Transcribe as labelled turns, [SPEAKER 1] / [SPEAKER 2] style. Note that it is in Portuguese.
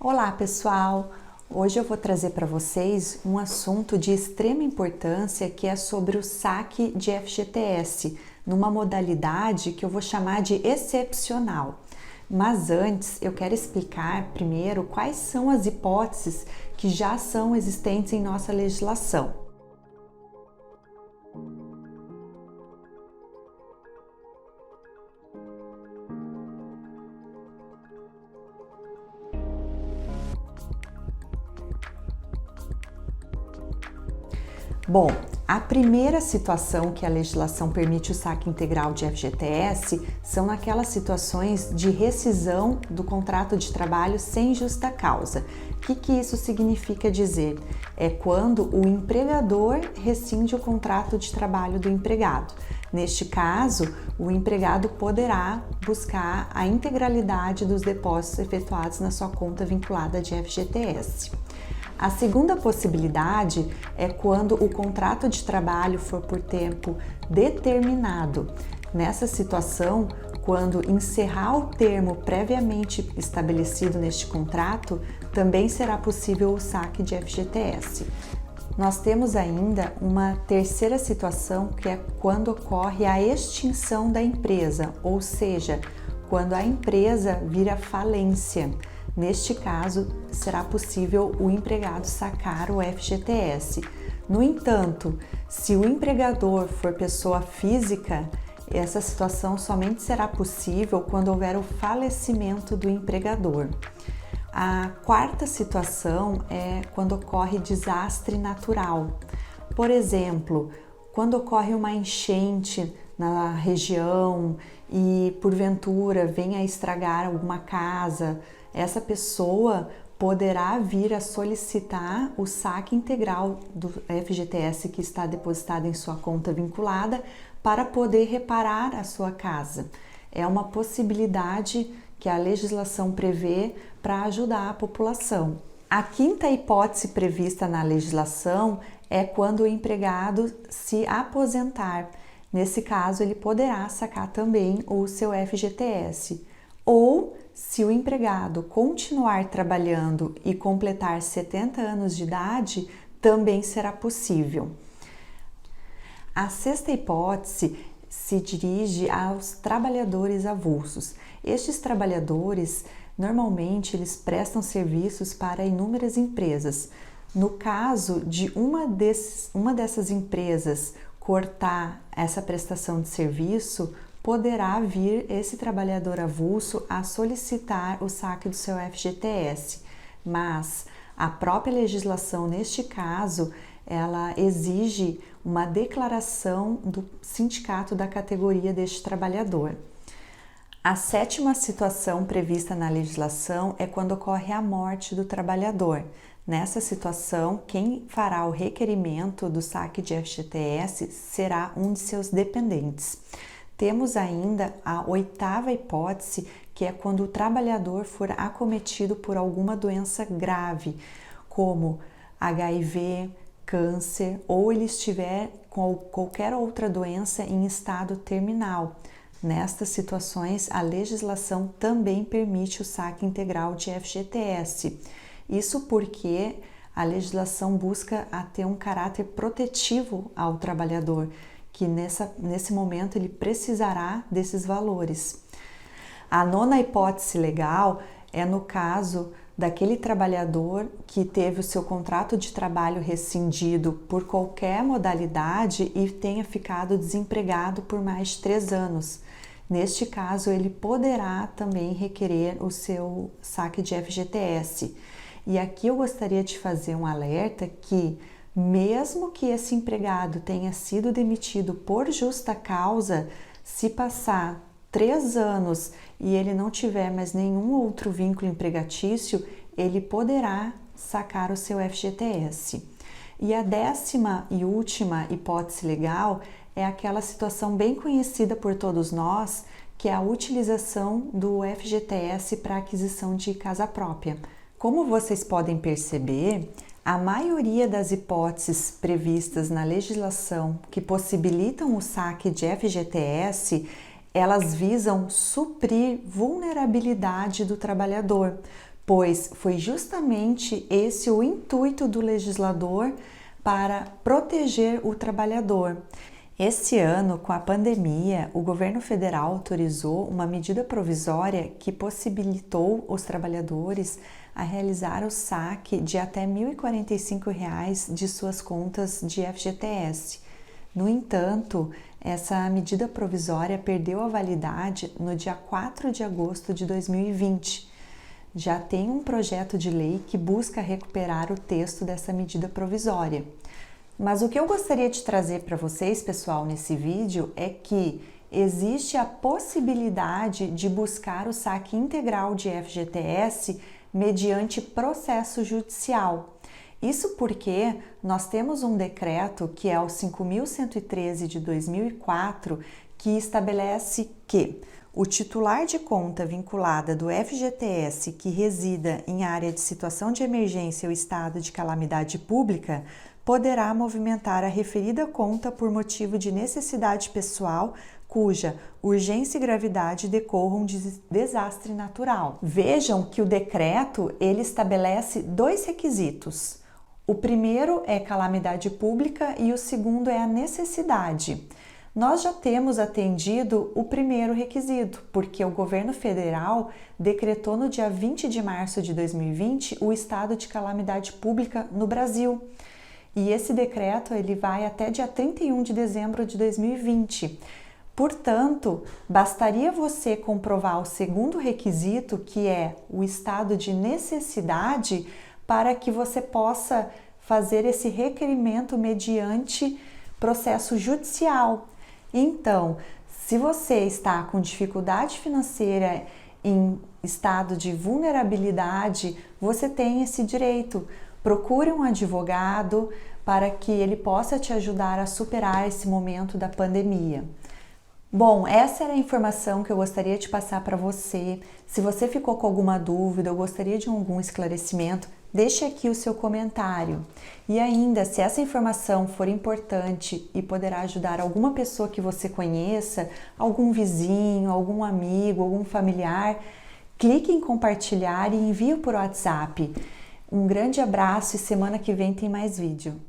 [SPEAKER 1] Olá, pessoal! Hoje eu vou trazer para vocês um assunto de extrema importância que é sobre o saque de FGTS, numa modalidade que eu vou chamar de excepcional. Mas antes, eu quero explicar primeiro quais são as hipóteses que já são existentes em nossa legislação. Bom, a primeira situação que a legislação permite o saque integral de FGTS são naquelas situações de rescisão do contrato de trabalho sem justa causa. O que isso significa dizer? É quando o empregador rescinde o contrato de trabalho do empregado. Neste caso, o empregado poderá buscar a integralidade dos depósitos efetuados na sua conta vinculada de FGTS. A segunda possibilidade é quando o contrato de trabalho for por tempo determinado. Nessa situação, quando encerrar o termo previamente estabelecido neste contrato, também será possível o saque de FGTS. Nós temos ainda uma terceira situação, que é quando ocorre a extinção da empresa, ou seja, quando a empresa vira falência. Neste caso, será possível o empregado sacar o FGTS. No entanto, se o empregador for pessoa física, essa situação somente será possível quando houver o falecimento do empregador. A quarta situação é quando ocorre desastre natural. Por exemplo, quando ocorre uma enchente na região e porventura venha a estragar alguma casa, essa pessoa poderá vir a solicitar o saque integral do FGTS que está depositado em sua conta vinculada para poder reparar a sua casa. É uma possibilidade que a legislação prevê para ajudar a população. A quinta hipótese prevista na legislação é quando o empregado se aposentar. Nesse caso, ele poderá sacar também o seu FGTS. Ou, se o empregado continuar trabalhando e completar 70 anos de idade, também será possível. A sexta hipótese se dirige aos trabalhadores avulsos. Estes trabalhadores, normalmente, eles prestam serviços para inúmeras empresas. No caso de uma dessas empresas cortar essa prestação de serviço, poderá vir esse trabalhador avulso a solicitar o saque do seu FGTS, mas a própria legislação, neste caso, ela exige uma declaração do sindicato da categoria deste trabalhador. A sétima situação prevista na legislação é quando ocorre a morte do trabalhador. Nessa situação, quem fará o requerimento do saque de FGTS será um de seus dependentes. Temos ainda a oitava hipótese, que é quando o trabalhador for acometido por alguma doença grave, como HIV, câncer, ou ele estiver com qualquer outra doença em estado terminal. Nestas situações, a legislação também permite o saque integral de FGTS. Isso porque a legislação busca ter um caráter protetivo ao trabalhador, que nesse momento ele precisará desses valores. A nona hipótese legal é no caso daquele trabalhador que teve o seu contrato de trabalho rescindido por qualquer modalidade e tenha ficado desempregado por mais de 3 anos. Neste caso, ele poderá também requerer o seu saque de FGTS. E aqui eu gostaria de fazer um alerta que, mesmo que esse empregado tenha sido demitido por justa causa, se passar 3 anos e ele não tiver mais nenhum outro vínculo empregatício, ele poderá sacar o seu FGTS. E a 10ª e última hipótese legal é aquela situação bem conhecida por todos nós, que é a utilização do FGTS para aquisição de casa própria. Como vocês podem perceber, a maioria das hipóteses previstas na legislação que possibilitam o saque de FGTS, elas visam suprir vulnerabilidade do trabalhador. pois foi justamente esse o intuito do legislador para proteger o trabalhador. Este ano, com a pandemia, o governo federal autorizou uma medida provisória que possibilitou os trabalhadores a realizar o saque de até R$ 1.045 de suas contas de FGTS. No entanto, essa medida provisória perdeu a validade no dia 4 de agosto de 2020. Já tem um projeto de lei que busca recuperar o texto dessa medida provisória. Mas o que eu gostaria de trazer para vocês, pessoal, nesse vídeo é que existe a possibilidade de buscar o saque integral de FGTS mediante processo judicial. Isso porque nós temos um decreto, que é o 5.113 de 2004, que estabelece que o titular de conta vinculada do FGTS que resida em área de situação de emergência ou estado de calamidade pública poderá movimentar a referida conta por motivo de necessidade pessoal cuja urgência e gravidade decorram de desastre natural. Vejam que o decreto ele estabelece dois requisitos. O primeiro é calamidade pública e o segundo é a necessidade. Nós já temos atendido o primeiro requisito, porque o governo federal decretou no dia 20 de março de 2020 o estado de calamidade pública no Brasil. E esse decreto ele vai até dia 31 de dezembro de 2020. Portanto, bastaria você comprovar o segundo requisito, que é o estado de necessidade, para que você possa fazer esse requerimento mediante processo judicial. Então, se você está com dificuldade financeira em estado de vulnerabilidade, você tem esse direito. Procure um advogado para que ele possa te ajudar a superar esse momento da pandemia. Bom, essa era a informação que eu gostaria de passar para você. Se você ficou com alguma dúvida ou gostaria de algum esclarecimento, deixe aqui o seu comentário. E ainda, se essa informação for importante e poderá ajudar alguma pessoa que você conheça, algum vizinho, algum amigo, algum familiar, clique em compartilhar e envie por WhatsApp. Um grande abraço e semana que vem tem mais vídeo.